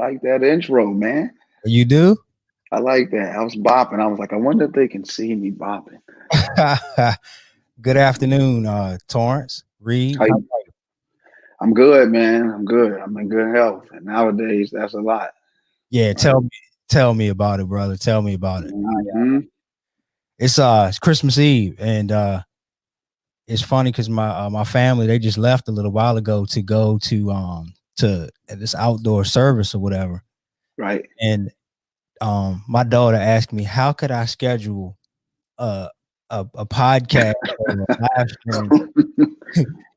like that intro, man. You do? I like that. I was bopping. I was like, I wonder if they can see me bopping. Good afternoon, Torrance Reed. How you- I'm good, man. I'm good. I'm in good health. And nowadays, that's a lot, Yeah, right? tell me about it, brother. Tell me about it. Hmm. It's Christmas Eve, and it's funny because my family, they just left a little while ago to go to this outdoor service or whatever, Right. and my daughter asked me how could I schedule a a podcast or a live stream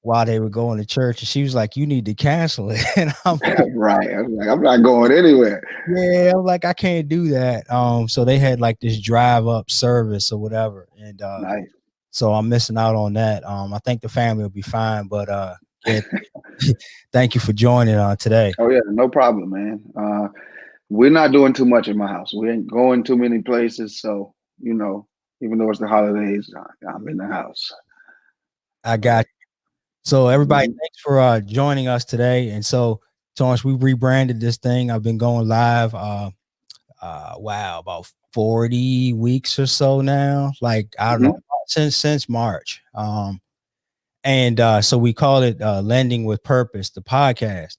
while they were going to church, and she was like, "You need to cancel it," and I'm Right. I was like, I'm not going anywhere. Yeah, I'm like, I can't do that. So they had like this drive up service or whatever, and Nice. so I'm missing out on that. I think the family will be fine, but yeah, thank you for joining today. Oh, yeah. No problem, man. We're not doing too much in my house. We ain't going too many places. So, even though it's the holidays, I'm in the house. I got Right. you. So everybody, Hmm. thanks for joining us today. And so, Torrance, we rebranded this thing. I've been going live. Wow, about 40 weeks or so now. Like I don't know, Hmm. since March. And so we call it Lending with Purpose, the podcast.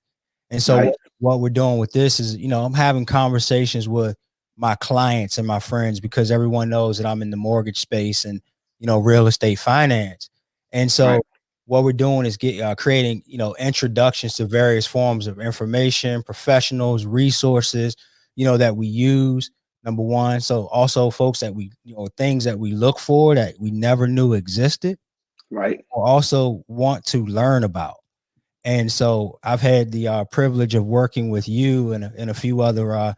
And so Nice. what we're doing with this is, I'm having conversations with my clients and my friends because everyone knows that I'm in the mortgage space and, real estate finance. And Right. so what we're doing is creating, introductions to various forms of information, professionals, resources, that we use. Number one. So also folks that things that we look for that we never knew existed Right. or also want to learn about. And so I've had the privilege of working with you and a few other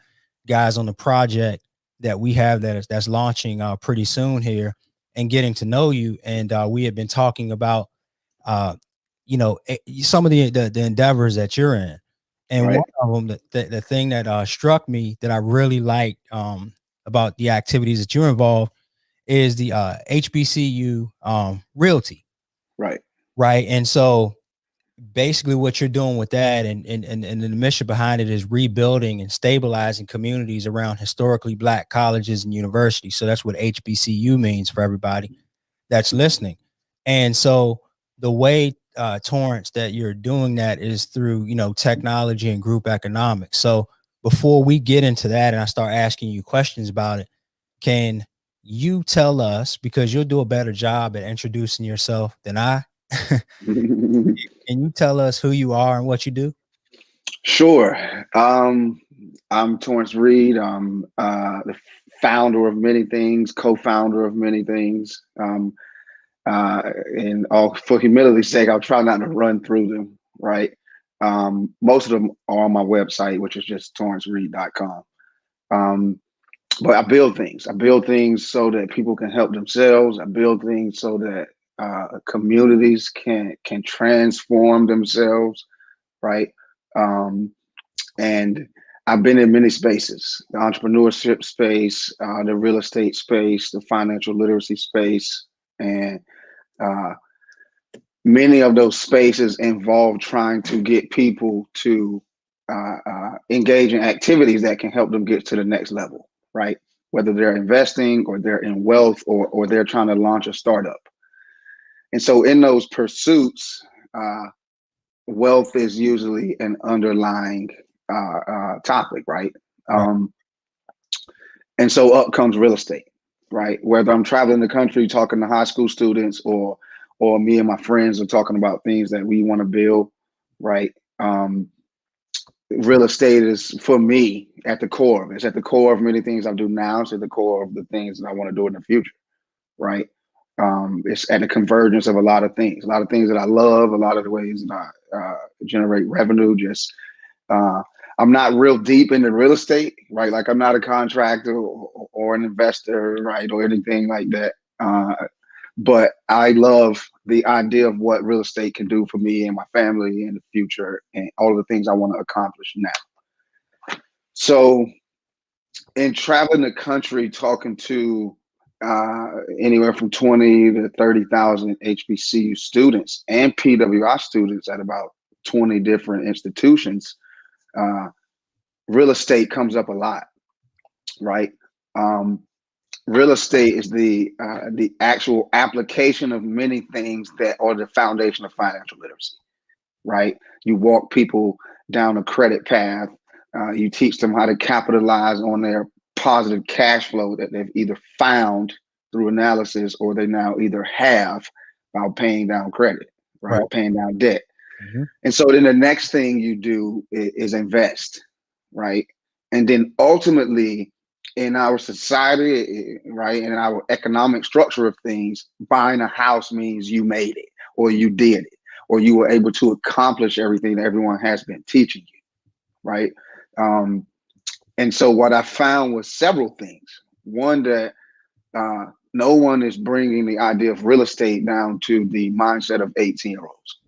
guys on the project that we have that's launching pretty soon here and getting to know you. And we have been talking about, uh, some of the endeavors that you're in. And one Right. of them, the thing that struck me that I really liked about the activities that you're involved is the HBCU Realty, Right. right? And so basically what you're doing with that and the mission behind it is rebuilding and stabilizing communities around historically black colleges and universities. So that's what HBCU means for everybody that's listening. And so the way Torrance that you're doing that is through, technology and group economics. So before we get into that and I start asking you questions about it, can you tell us, because you'll do a better job at introducing yourself than I, can you tell us who you are and what you do? Sure. I'm Torrance Reed. I'm the founder of many things, co-founder of many things. And all for humility's sake, I'll try not to run through them. Right. Most of them are on my website, which is just torrancereed.com. Um, but I build things. I build things so that people can help themselves. I build things so that communities can transform themselves. Right. Um, and I've been in many spaces: the entrepreneurship space, the real estate space, the financial literacy space, and uh, many of those spaces involve trying to get people to engage in activities that can help them get to the next level, right? Whether they're investing or they're in wealth or they're trying to launch a startup. And so, in those pursuits, uh, wealth is usually an underlying topic, right? Right. Um, and so up comes real estate, right? Whether I'm traveling the country talking to high school students or me and my friends are talking about things that we want to build, right? Real estate is for me at the core of it. It's at the core of many things I do now. It's at the core of the things that I want to do in the future, right? It's at the convergence of a lot of things that I love, a lot of the ways that I generate revenue. Just uh, I'm not real deep into real estate, right? Like I'm not a contractor or an investor, right, or anything like that. But I love the idea of what real estate can do for me and my family in the future, and all of the things I want to accomplish now. So, in traveling the country, talking to anywhere from 20 to 30,000 HBCU students and PWI students at about 20 different institutions, uh, real estate comes up a lot, right? Um, Real estate is the actual application of many things that are the foundation of financial literacy, right? You walk people down a credit path. You teach them how to capitalize on their positive cash flow that they've either found through analysis or they now either have by paying down credit, right? Right. Paying down debt. Mhm. And so then the next thing you do is invest, right? And then ultimately in our society, right, and in our economic structure of things, buying a house means you made it or you did it or you were able to accomplish everything that everyone has been teaching you, right? Um, and so what I found was several things. One, that no one is bringing the idea of real estate down to the mindset of 18-year-olds,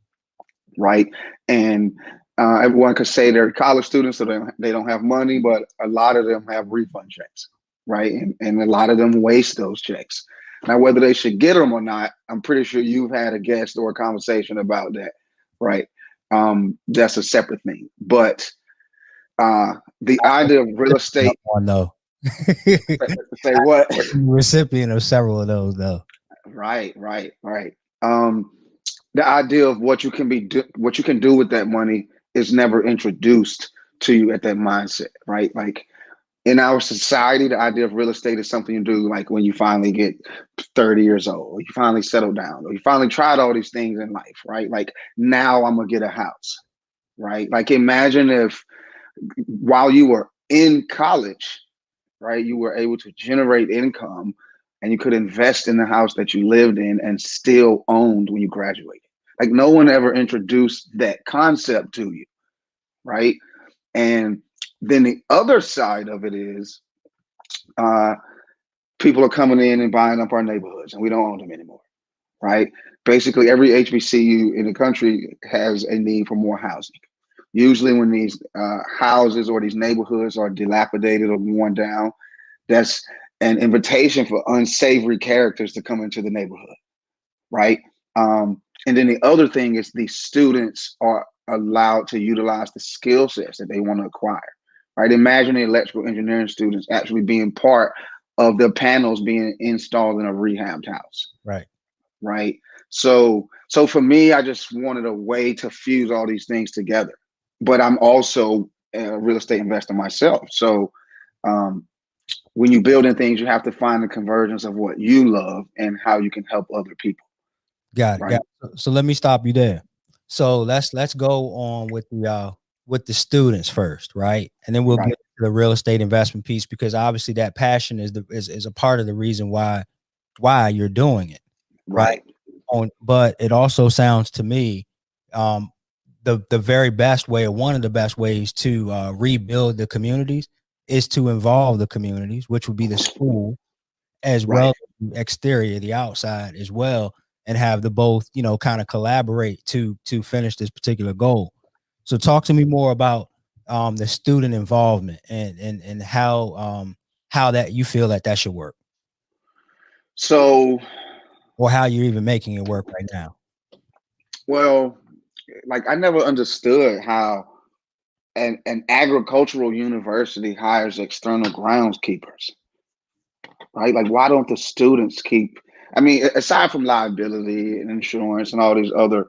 right? And everyone could say they're college students, so they don't have money, but a lot of them have refund checks, right? And a lot of them waste those checks. Now, whether they should get them or not, I'm pretty sure you've had a guest or a conversation about that, right? That's a separate thing. But the idea of real estate, One though. say what? Recipient of several of those though. Right. Um, the idea of what you can do with that money is never introduced to you at that mindset, right? Like in our society, the idea of real estate is something you do like when you finally get 30 years old, or you finally settle down, or you finally tried all these things in life, right? Like now I'm gonna get a house, right? Like imagine if while you were in college, right, you were able to generate income and you could invest in the house that you lived in and still owned when you graduated. Like no one ever introduced that concept to you, right? And then the other side of it is uh, people are coming in and buying up our neighborhoods and we don't own them anymore, right? Basically, every HBCU in the country has a need for more housing. Usually, when these houses or these neighborhoods are dilapidated or worn down, that's an invitation for unsavory characters to come into the neighborhood, right? And then the other thing is the students are allowed to utilize the skill sets that they want to acquire, right? Imagine the electrical engineering students actually being part of the panels being installed in a rehabbed house, Right. right? So for me, I just wanted a way to fuse all these things together. But I'm also a real estate investor myself. So um, when you build in things, you have to find the convergence of what you love and how you can help other people. Got it. Right. Got it. So let me stop you there. So let's go on with the students first, right? And then we'll get Right. to the real estate investment piece because obviously that passion is a part of the reason why you're doing it, right? Right. But it also sounds to me um the very best way or one of the best ways to rebuild the communities is to involve the communities, which would be the school as well Right. as the exterior, the outside as well, and have the both, kind of collaborate to finish this particular goal. So talk to me more about the student involvement and how that you feel that should work So, or how you're even making it work right now. well, like I never understood how an agricultural university hires external groundskeepers, right? Like, why don't the students keep? I mean, aside from liability and insurance and all these other,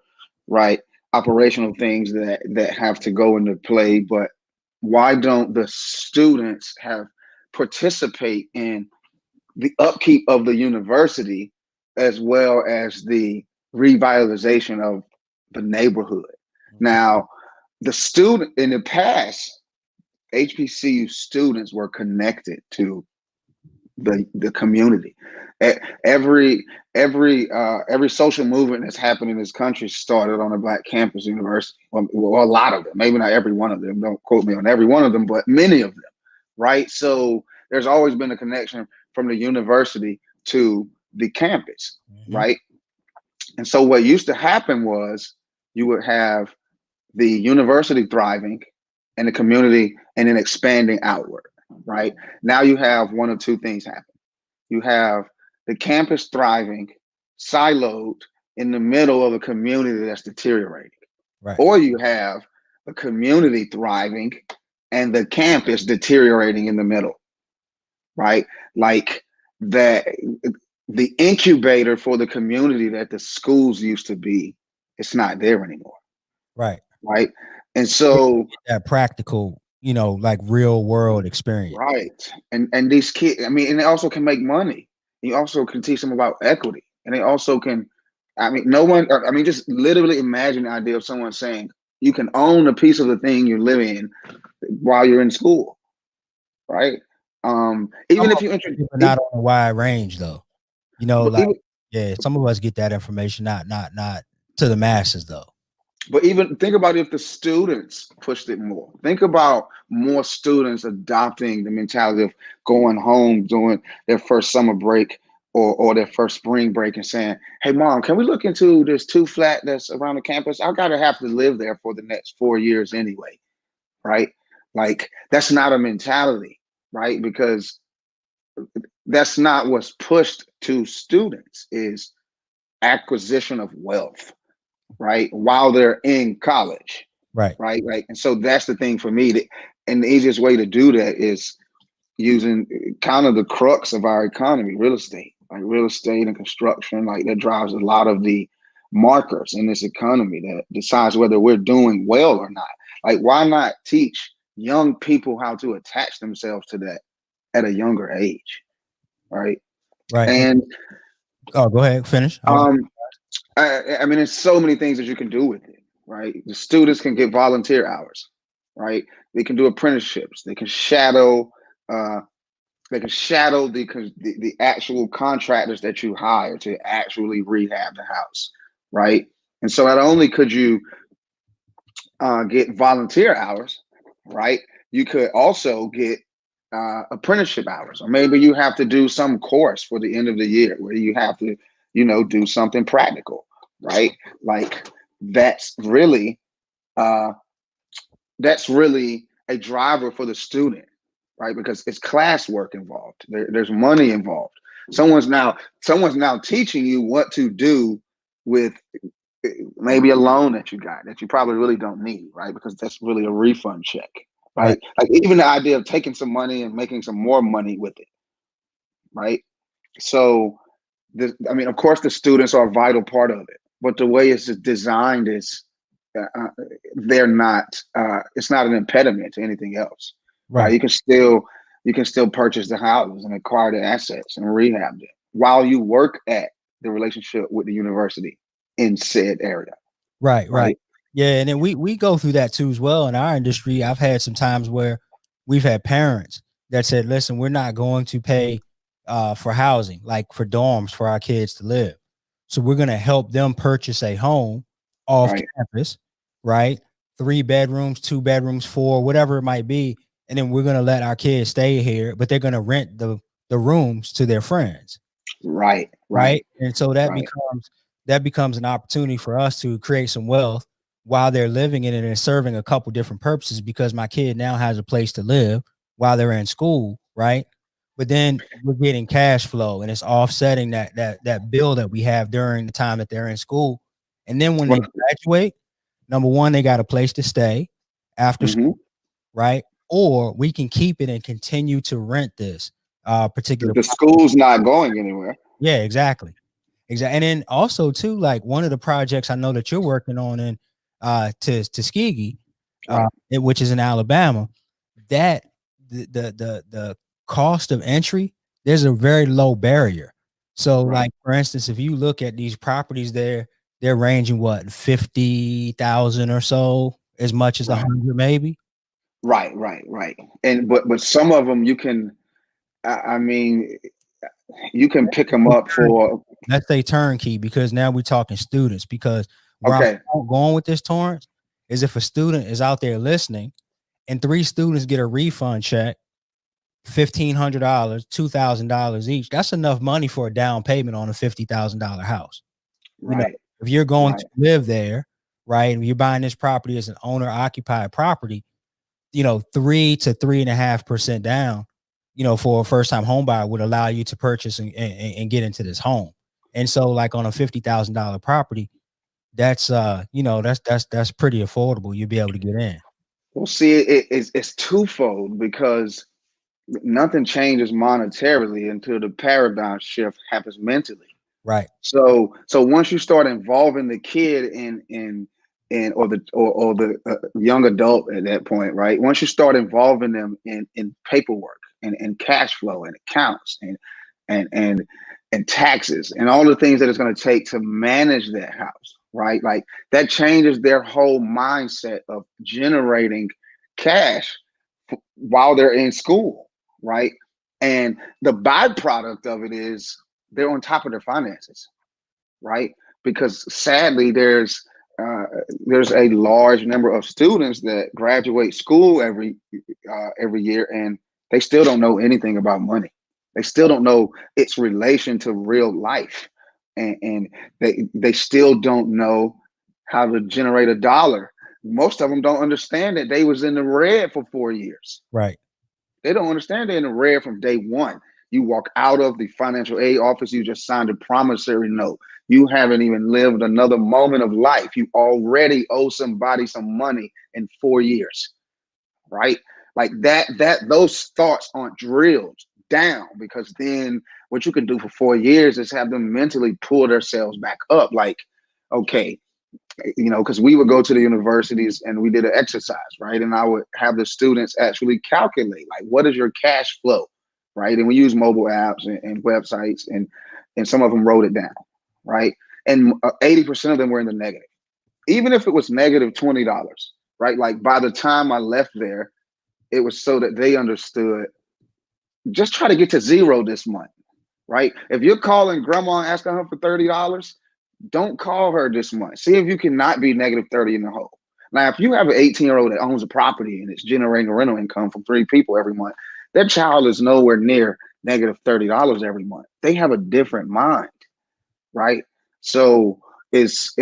right, operational things that have to go into play, but why don't the students have participate in the upkeep of the university as well as the revitalization of the neighborhood? Now, the student in the past, HBCU students were connected to the community. Every every social movement that's happened in this country started on a Black campus university. Well, a lot of them, maybe not every one of them. Don't quote me on every one of them, but many of them, right? So there's always been a connection from the university to the campus, Mm-hmm. right? And so what used to happen was you would have the university thriving and the community and then expanding outward, right? Now you have one of two things happen. You have the campus thriving, siloed in the middle of a community that's deteriorating. Right. Or you have a community thriving and the campus deteriorating in the middle, right? Like that, the incubator for the community that the schools used to be, it's not there anymore, Right. right? And so, That practical, like real world experience. right, and these kids, I mean, and they also can make money. You also can teach them about equity, and they also can. I mean, no one. I mean, just literally imagine the idea of someone saying you can own a piece of the thing you live in while you're in school, right? Some Even if of you people not on a wide range though. Like even, yeah, some of us get that information, not to the masses though. but even think about if the students pushed it more. Think about more students adopting the mentality of going home during their first summer break or their first spring break and saying, "Hey, mom, can we look into this two flat that's around the campus? I gotta have to live there for the next 4 years anyway." Right? Like that's not a mentality, right? Because that's not what's pushed to students is acquisition of wealth, right? While they're in college, Right. right? Like, and so that's the thing for me. And the easiest way to do that is using kind of the crux of our economy, real estate, like real estate and construction, like that drives a lot of the markers in this economy that decides whether we're doing well or not. Like, why not teach young people how to attach themselves to that at a younger age, right? Right. And Oh, go ahead, finish. um, I mean, there's so many things that you can do with it, right? The students can get volunteer hours, right? They can do apprenticeships. Uh, they can shadow the actual contractors that you hire to actually rehab the house, right? And so not only could you get volunteer hours, right? You could also get apprenticeship hours, or maybe you have to do some course for the end of the year where you have to, do something practical, right? Like that's really uh, that's really a driver for the student, right? Because it's classwork involved. There's money involved. Someone's now teaching you what to do with maybe a loan that you got that you probably really don't need, right? Because that's really a refund check, Right. right? Like even the idea of taking some money and making some more money with it, right? So, I mean, of course, the students are a vital part of it, but the way it's designed is uh, they're not. It's not an impediment to anything else, right? Right. You can still purchase the houses and acquire the assets and rehab them while you work at the relationship with the university in said area, Right. Right. right? Yeah, and then we go through that too as well in our industry. I've had some times where we've had parents that said, "Listen, we're not going to pay for housing, like for dorms for our kids to live. So we're going to help them purchase a home off Right, campus, right? 3 bedrooms, 2 bedrooms, four, whatever it might be, and then we're going to let our kids stay here, but they're going to rent the rooms to their friends." right, right, Right. And so that right, becomes an opportunity for us to create some wealth while they're living in it and serving a couple different purposes because my kid now has a place to live while they're in school, right? But then we're getting cash flow and it's offsetting that bill that we have during the time that they're in school. And then when they well, graduate, number one, they got a place to stay after mhm. school, right? Or we can keep it and continue to rent this particular The school's not going anywhere. yeah, exactly. Exactly. And then also too, like one of the projects I know that you're working on in to Tuskegee, Right, which is in Alabama, that the cost of entry, there's a very low barrier. So right, like for instance, if you look at these properties there, they're ranging what 50,000 or so, as much as a right, hundred maybe. right. And but some of them you can. I mean, you can pick them up for. Let's say turnkey because now we're talking students. Because where Okay, I'm going with this, Torrance, is if a student is out there listening and 3 students get a refund check, $1,500, $2,000 each, that's enough money for a down payment on a $50,000 house. You know, right, if you're going right, to live there, right, and you're buying this property as an owner occupied property, 3 to 3.5% down, for a first time home buyer would allow you to purchase and get into this home. And so like on a $50,000 property, that's that's pretty affordable. You'll be able to get in. Well, see, it's twofold because nothing changes monetarily until the paradigm shift happens mentally. Right. So once you start involving the kid in or the young adult at that point, right? Once you start involving them in paperwork and cash flow and accounts and and and taxes and all the things that it's going to take to manage that house, right? Like that changes their whole mindset of generating cash while they're in school, right? And the byproduct of it is they're on top of their finances, right? Because sadly, there's a large number of students that graduate school every year, and they still don't know anything about money. They still don't know its relation to real life, and they still don't know how to generate a dollar. Most of them don't understand that they was in the red for 4 years. Right. They don't understand they're in the red from day one. You walk out of the financial aid office, you just signed a promissory note. You haven't even lived another moment of life. You already owe somebody some money in 4 years, right? Like those thoughts aren't drilled down, because then what you can do for 4 years is have them mentally pull themselves back up. Like, okay, because we would go to the universities and we did an exercise, right? And I would have the students actually calculate, like, what is your cash flow, right? And we use mobile apps and websites, and some of them wrote it down, right? And 80% of them were in the negative, even if it was negative $20, right? Like by the time I left there, it was so that they understood, just try to get to zero this month, right? If you're calling grandma and asking her for $30, don't call her this month. See if you cannot be negative 30 in the hole. Now, if you have an 18-year-old that owns a property and it's generating rental income from 3 people every month, that child is nowhere near negative $30 every month. They have a different mind, right? So it's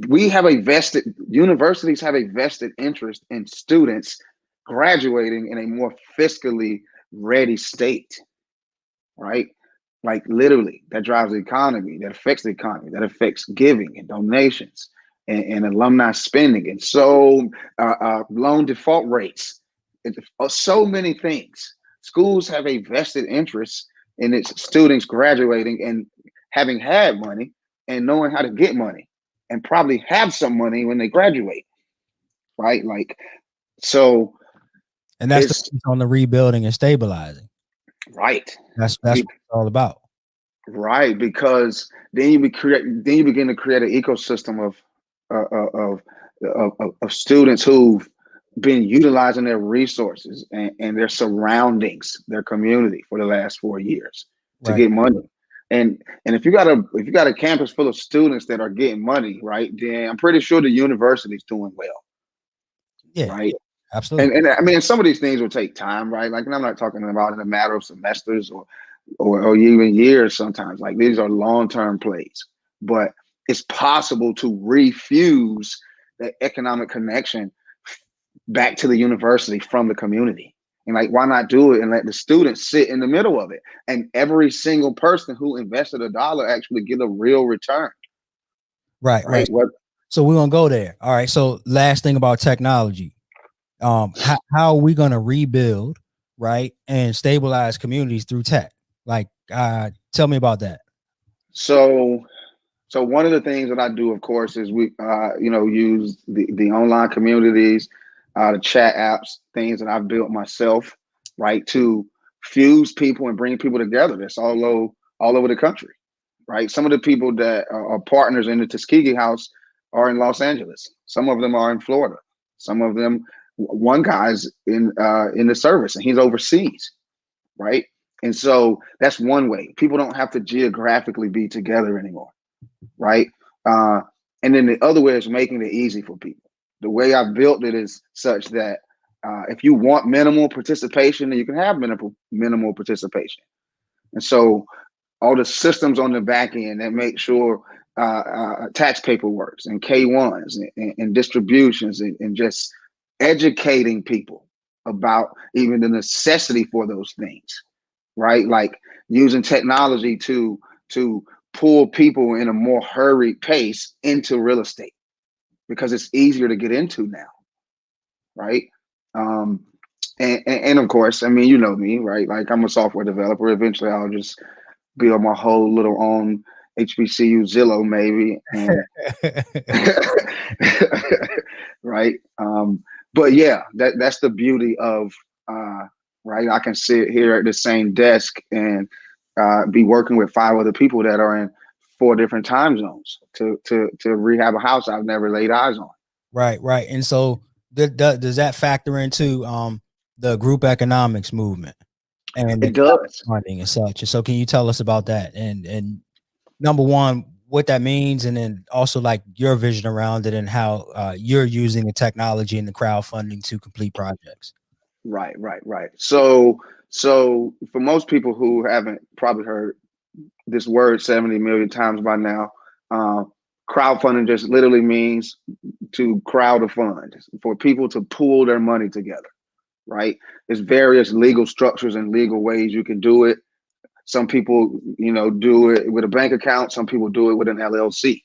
we have a vested universities have a vested interest in students graduating in a more fiscally ready state, right? Like literally, that drives the economy, that affects the economy, that affects giving and donations and alumni spending, and so loan default rates, so many things. Schools have a vested interest in its students graduating and having had money and knowing how to get money and probably have some money when they graduate, right? Like, so And that's the it's piece on the rebuilding and stabilizing. right. That's what it's all about. Right, because then you begin to create an ecosystem uh, uh, of of students who've been utilizing their resources and their surroundings, their community for the last 4 years to Right. get money. And if you got a campus full of students that are getting money, right, then I'm pretty sure the university's doing well, Yeah. right? Absolutely. And I mean, some of these things will take time, right? Like, and I'm not talking about in a matter of semesters or even years. Sometimes, like, these are long-term plays, but it's possible to refuse that economic connection back to the university from the community. And like, why not do it and let the students sit in the middle of it, and every single person who invested a dollar actually get a real return, Right. Right. right? What So we're gonna go there. All right. So last thing about technology. How are we gonna rebuild, right, and stabilize communities through tech? Like, tell me about that. so So one of the things that I do, of course, is we, use the online communities, the chat apps, things that I've built myself, right, to fuse people and bring people together. That's all over the country, right? Some of the people that are partners in the Tuskegee House are in Los Angeles. Some of them are in Florida. Some of them, one guy's in the service and he's overseas, right? And so that's one way. People don't have to geographically be together anymore, right? Uh, and then the other way is making it easy for people. The way I've built it is such that if you want minimal participation, then you can have minimal participation. And so all the systems on the back end that make sure tax paperwork and K1s and distributions and just educating people about even the necessity for those things, right? Like using technology to pull people in a more hurried pace into real estate because it's easier to get into now, right? Um, and of course, I mean, you know me, right? Like I'm a software developer. Eventually, I'll just build my whole little own HBCU Zillow, maybe, and right. But yeah, that's the beauty of right. I can sit here at the same desk and be working with 5 other people that are in 4 different time zones to rehab a house I've never laid eyes on. Right, right. And so does that factor into the group economics movement and the It does. funding and such? And so can you tell us about that? And number one, what that means, and then also like your vision around it and how you're using the technology and the crowdfunding to complete projects. Right, right, right. So for most people who haven't probably heard this word 70 million times by now, uh, crowdfunding just literally means to crowd a fund for people to pool their money together, right? There's various legal structures and legal ways you can do it. Some people, do it with a bank account. Some people do it with an LLC,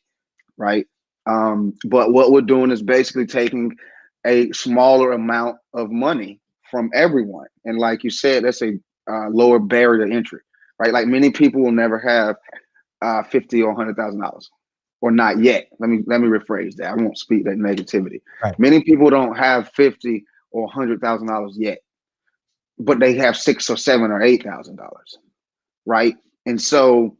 right? But what we're doing is basically taking a smaller amount of money from everyone. And like you said, that's a lower barrier to entry, right? Like many people will never have 50 or $100,000, or not yet. Let me rephrase that. I won't speak that negativity. Right. Many people don't have 50 or $100,000 yet, but they have 6 or 7 or $8,000, right? And so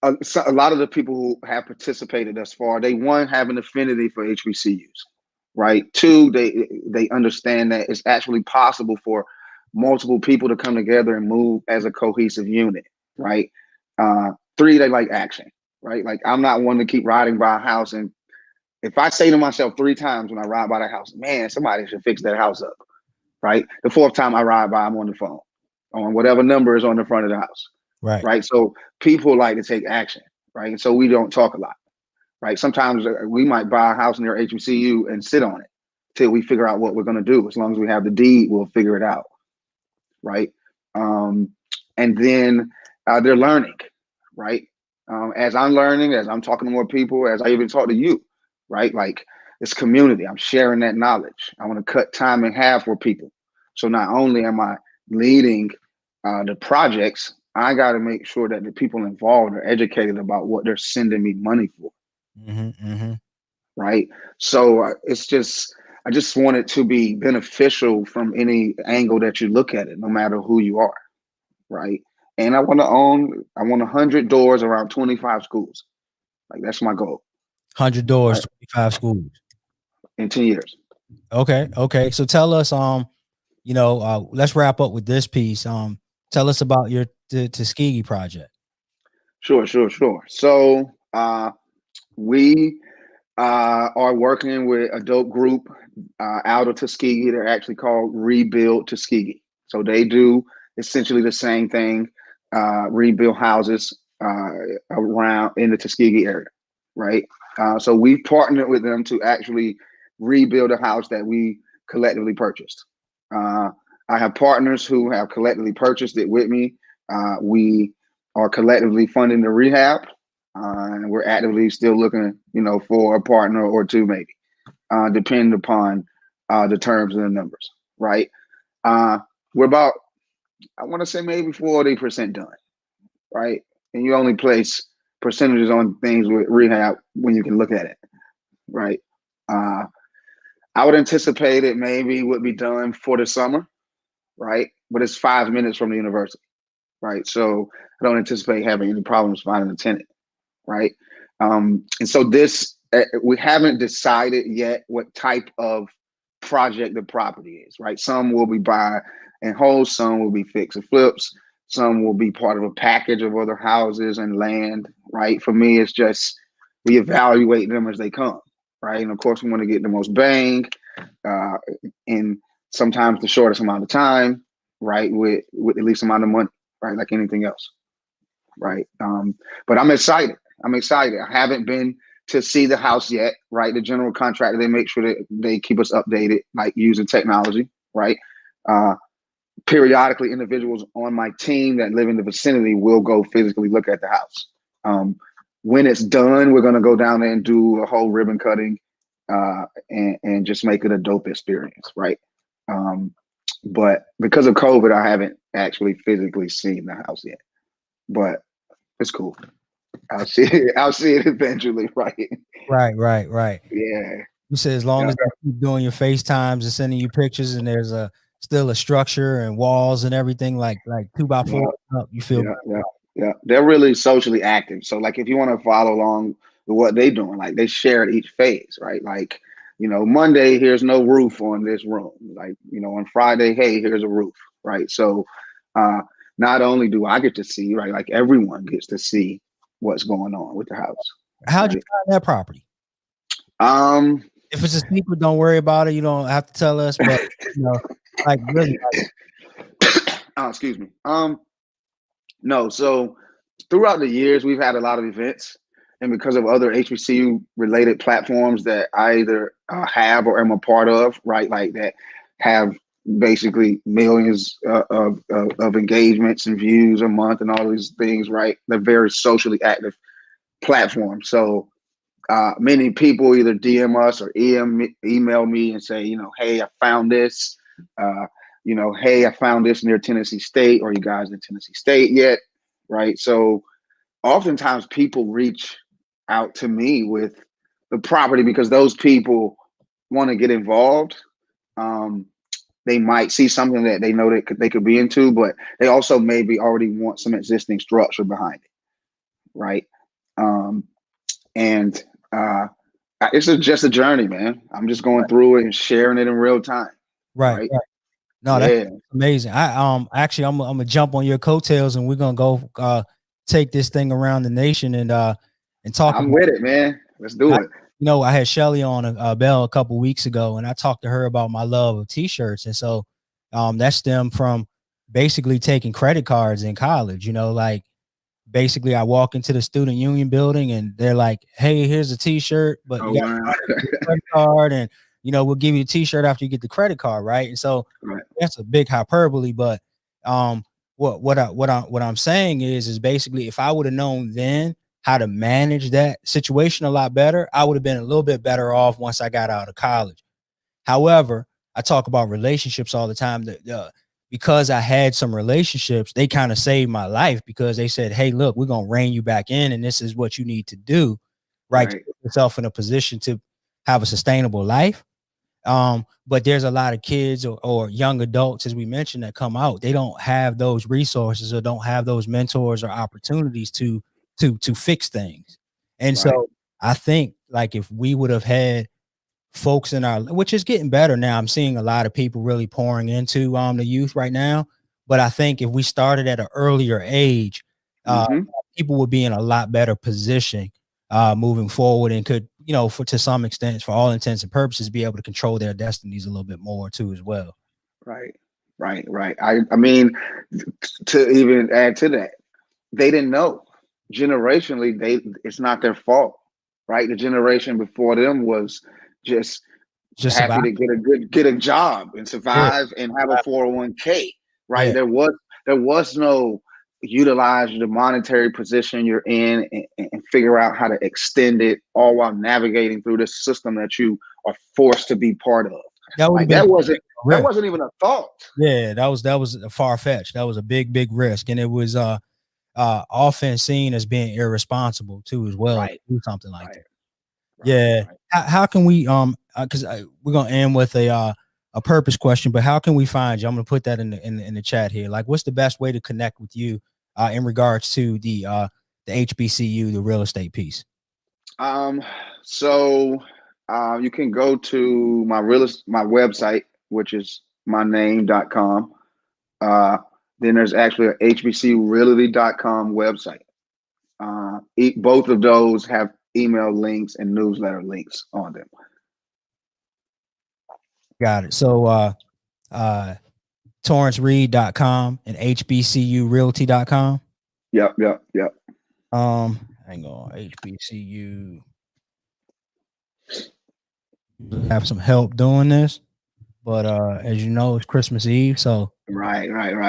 a lot of the people who have participated thus far, they one have an affinity for HBCUs, right? Two, they understand that it's actually possible for multiple people to come together and move as a cohesive unit, right? Three, they like action, right? Like I'm not one to keep riding by a house, and if I say to myself 3 times when I ride by the house, man, somebody should fix that house up, right? The 4th time I ride by, I'm on the phone on whatever number is on the front of the house. Right. Right. So people like to take action. Right. And so we don't talk a lot. Right. Sometimes we might buy a house near HBCU and sit on it till we figure out what we're going to do. As long as we have the deed, we'll figure it out. Right. And then they're learning. Right. As I'm learning, as I'm talking to more people, as I even talk to you. Right. Like it's community. I'm sharing that knowledge. I want to cut time in half for people. So not only am I leading the projects, I got to make sure that the people involved are educated about what they're sending me money for. Right. So I just want it to be beneficial from any angle that you look at it, no matter who you are. Right. And I want 100 doors around 25 schools. Like that's my goal. 100 doors, 25 schools in 10 years. Okay. Okay. So tell us, let's wrap up with this piece. Tell us about your Tuskegee project. Sure. So we are working with a dope group out of Tuskegee. They're actually called Rebuild Tuskegee. So they do essentially the same thing, rebuild houses around in the Tuskegee area, right? So we partnered with them to actually rebuild a house that we collectively purchased. I have partners who have collectively purchased it with me. We are collectively funding the rehab, and we're actively still looking, for a partner or two, maybe, depending upon the terms and the numbers. Right? We're about, I want to say, maybe 40% done. Right? And you only place percentages on things with rehab when you can look at it. Right? I would anticipate it maybe would be done for the summer. Right? But it's 5 minutes from the university. Right? So I don't anticipate having any problems finding a tenant. Right? And so this, we haven't decided yet what type of project the property is. Right? Some will be buy and hold, some will be fix and flips, some will be part of a package of other houses and land. Right? For me, it's just we evaluate them as they come. Right? And of course, we want to get the most bang in sometimes the shortest amount of time. Right? With the least amount of money. Right? Like anything else. Right? But I'm excited. I haven't been to see the house yet, right? The general contractor, they make sure that they keep us updated, like using technology, right? Periodically, individuals on my team that live in the vicinity will go physically look at the house. When it's done, we're going to go down there and do a whole ribbon cutting and just make it a dope experience, right? But because of COVID, I haven't actually physically seen the house yet. But it's cool. I'll see it. I'll see it eventually, right? Right. Yeah. You said as long Yeah. as they keep doing your FaceTimes and sending you pictures, and there's still a structure and walls and everything like 2x4 up, you feel Yeah, yeah, yeah. They're really socially active. So like if you want to follow along with what they're doing, like they share at each phase, right? Like, Monday, here's no roof on this room. Like, on Friday, hey, here's a roof, right? So uh not only do I get to see, right, like everyone gets to see what's going on with the house. How'd you Right. find that property? Um If it's a secret, don't worry about it. You don't have to tell us, but like really, oh, excuse me. No, so throughout the years, we've had a lot of events, and because of other HBCU related platforms that I either have or am a part of, right, like that have basically millions of engagements and views a month and all these things, right? They're very socially active platforms. So many people either DM us or email me and say, hey, I found this. Uh, hey, I found this near Tennessee State. Are you guys in Tennessee State yet? Right. So oftentimes people reach out to me with the property because those people want to get involved. Um, they might see something that they know that they could be into, but they also maybe already want some existing structure behind it. Right. Um, and it's just a journey, man. I'm just going through it and sharing it in real time. right. Right. No, that's Yeah. amazing. Actually I'm gonna jump on your coattails and we're gonna go take this thing around the nation and talk I'm about with it, man. Let's do it. I had Shelly on a Bell a couple weeks ago, and I talked to her about my love of T-shirts, and so that stemmed from basically taking credit cards in college. Like basically, I walk into the student union building, and they're like, "Hey, here's a T-shirt, but Oh you got wow. a credit card, and we'll give you the T-shirt after you get the credit card, right?" And so Right. that's a big hyperbole, but what I'm saying is basically if I would have known then how to manage that situation a lot better, I would have been a little bit better off once I got out of college. However, I talk about relationships all the time. That because I had some relationships, they kind of saved my life because they said, "Hey, look, we're gonna rein you back in, and this is what you need to do, right, to Right. put yourself in a position to have a sustainable life." But there's a lot of kids or young adults, as we mentioned, that come out. They don't have those resources or don't have those mentors or opportunities to fix things. And Right. so I think like if we would have had folks in our, which is getting better now, I'm seeing a lot of people really pouring into the youth right now. But I think if we started at an earlier age, uh, Mm-hmm. people would be in a lot better position moving forward and could, for to some extent, for all intents and purposes, be able to control their destinies a little bit more too as well. Right. Right. I mean, to even add to that, they didn't know. Generationally, it's not their fault. Right. The generation before them was just Just happy about to get a job and yeah, survive and have a 401k. Right. yeah. There was no utilize the monetary position you're in and figure out how to extend it all while navigating through this system that you are forced to be part of. That would have Like been that wasn't even a thought. yeah, that was far fetched. That was a big risk, and it was often seen as being irresponsible too as well to Right. do something like Right. that. Right. Yeah. Right. How can we because we're gonna end with a purpose question, but how can we find you? I'm gonna put that in the chat here. Like, what's the best way to connect with you in regards to the HBCU, the real estate piece? So you can go to my website, which is myname.com. Then there's actually a hbcrealty.com website. Both of those have email links and newsletter links on them. Got it. So torrancereed.com and hbcurealty.com. Yep. Hang on, HBCU. Have some help doing this, but as you know, it's Christmas Eve, so Right.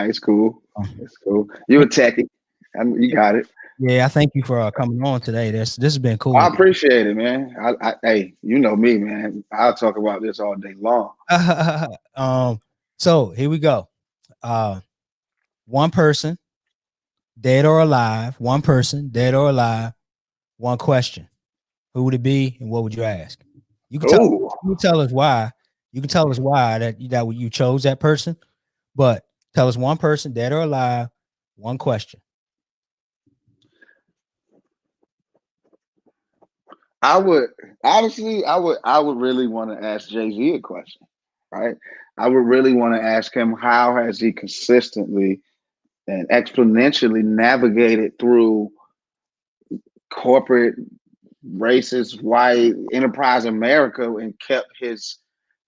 It's cool. It's cool. You're a techie. You got it. Yeah, I thank you for coming on today. This has been I cool. appreciate it, man. Hey, you know me, man. I'll talk about this all day long. So here we go. One person, dead or alive. One person, dead or alive. One question. Who would it be, and what would you ask? You can tell. Oh, You can tell us why. You can tell us why that you chose that person, but tell us one person, dead or alive. One question. I would honestly, I would really want to ask Jay-Z a question, right? I would really want to ask him how has he consistently and exponentially navigated through corporate, racist, white enterprise America and kept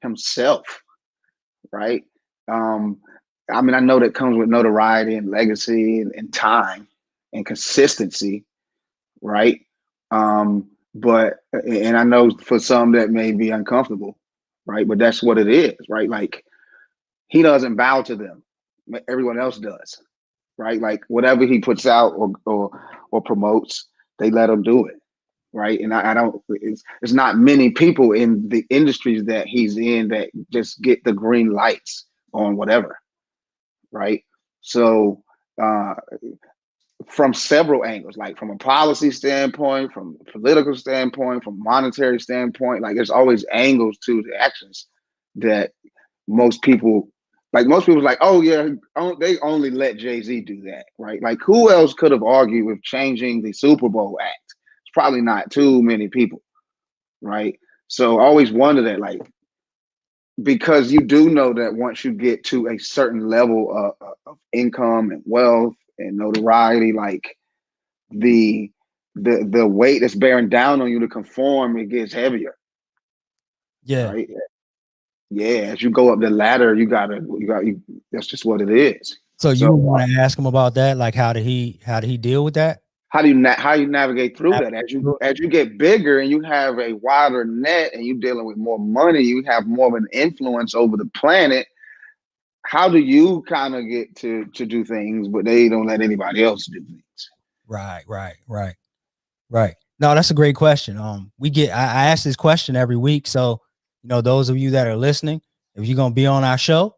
himself, right? Um, I mean, I know that comes with notoriety and legacy and time and consistency, right? But and I know for some that may be uncomfortable, right? But that's what it is, right? Like he doesn't bow to them. Everyone else does, right? Like whatever he puts out or promotes, they let him do it, right? And I don't. It's not many people in the industries that he's in that just get the green lights on whatever, right? So uh, from several angles, like from a policy standpoint, from a political standpoint, from a monetary standpoint, like there's always angles to the actions that most people most people like, oh yeah, they only let Jay-Z do that, right? Like who else could have argued with changing the Super Bowl act? It's probably not too many people, right? So I always wonder that, like, because you do know that once you get to a certain level of income and wealth and notoriety, like the weight that's bearing down on you to conform, it gets heavier, Yeah. right? Yeah, as you go up the ladder, you that's just what it is. So you So want to ask him about that? Like, how did he deal with that? how you navigate through that as you get bigger and you have a wider net and you're dealing with more money, you have more of an influence over the planet. How do you kind of get to do things, but they don't let anybody else do things? Right. No, that's a great question. I ask this question every week. So, those of you that are listening, if you're gonna be on our show,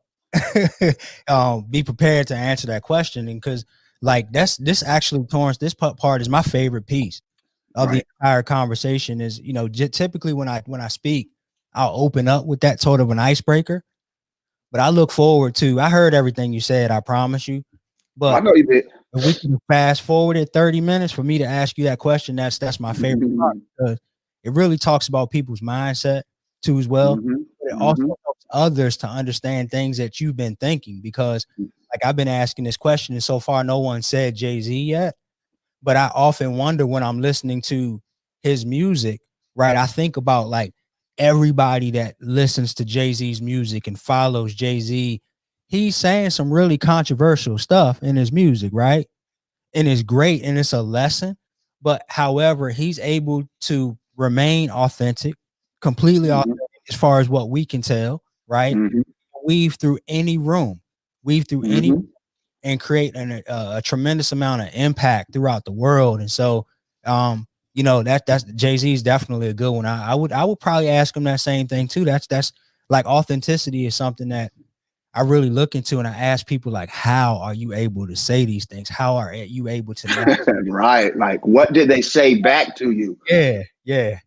be prepared to answer that question. And because like this actually, Torrance, this part is my favorite piece of the Right. entire conversation is, typically when I speak, I'll open up with that sort of an icebreaker. But I look forward to, I heard everything you said, I promise you. I But know you did. if we can fast forward it 30 minutes for me to ask you that question, that's my favorite part because it really talks about people's mindset too as well. But it also helps others to understand things that you've been thinking because like I've been asking this question and so far no one said Jay-Z yet. But I often wonder when I'm listening to his music, right? I think about like everybody that listens to Jay-Z's music and follows Jay-Z. He's saying some really controversial stuff in his music, right? And it's great and it's a lesson. But however, he's able to remain authentic, completely authentic as far as what we can tell, right? Weave through any room, weave through any and create a tremendous amount of impact throughout the world. And so, that's Jay-Z is definitely a good one. I would probably ask him that same thing too. That's like authenticity is something that I really look into, and I ask people like, how are you able to say these things? How are you able to Right. Like, what did they say back to you? Yeah. Yeah.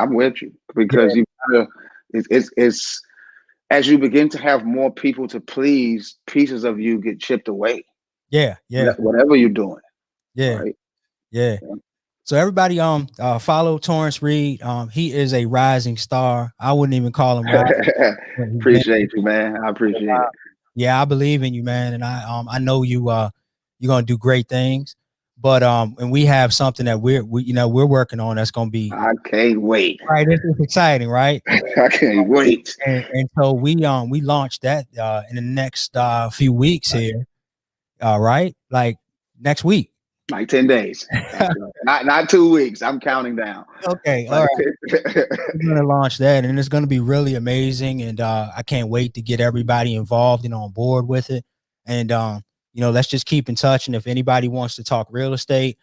I'm with you because you gotta. It's as you begin to have more people to please, pieces of you get chipped away. Yeah. Whatever you're doing, Yeah. right? Yeah. So everybody follow Torrance Reed. He is a rising star. I wouldn't even call him rising. Appreciate you, man. I appreciate it. Yeah, I believe in you, man, and I know you're gonna do great things. But and we have something that we're working on that's gonna be I can't wait. right. This is exciting, right? I can't wait. And so we launched that in the next few weeks here. Right, like next week. Like 10 days. Actually. Not 2 weeks. I'm counting down. Okay, all right. We're gonna launch that, and it's gonna be really amazing. And I can't wait to get everybody involved and on board with it. And let's just keep in touch. And if anybody wants to talk real estate,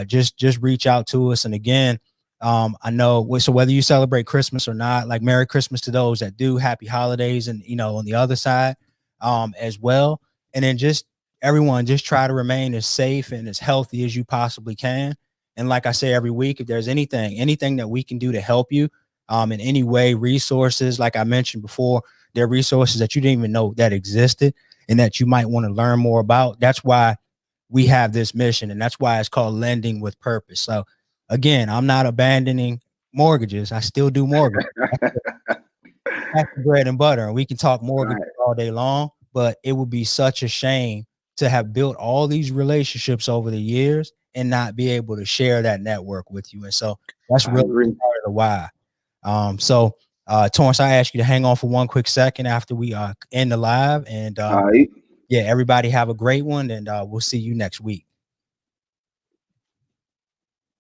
just reach out to us. And again, I know, so whether you celebrate Christmas or not, like Merry Christmas to those that do, happy holidays, and on the other side as well. And then just everyone, just try to remain as safe and as healthy as you possibly can. And like I say every week, if there's anything that we can do to help you in any way, resources, like I mentioned before, there are resources that you didn't even know that existed and that you might want to learn more about. That's why we have this mission, and that's why it's called Lending with Purpose. So again, I'm not abandoning mortgages. I still do mortgages. That's bread and butter, and we can talk mortgages all day long, but it would be such a shame to have built all these relationships over the years and not be able to share that network with you. And so that's really part of the why. Torrance, I ask you to hang on for one quick second after we end the live, and yeah, everybody have a great one, and we'll see you next week.